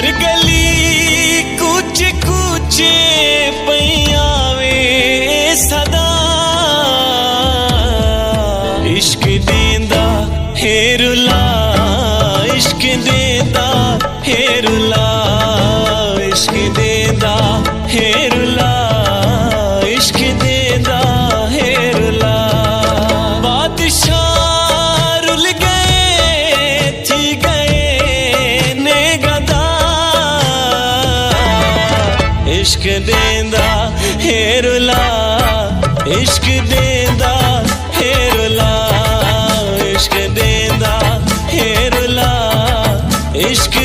हर गली कुछ कुछ पयावे सदा इश्क देंदा है रुला, इश्क देंदा है रुला, इश्क देंदा है रुला, इश्क देंदा है रुला। बादशाह रुल गए थी गए ने गदा इश्क देंदा है रुला, इश्क देंदा है रुला, इश्क देंदा है रुला, इश्क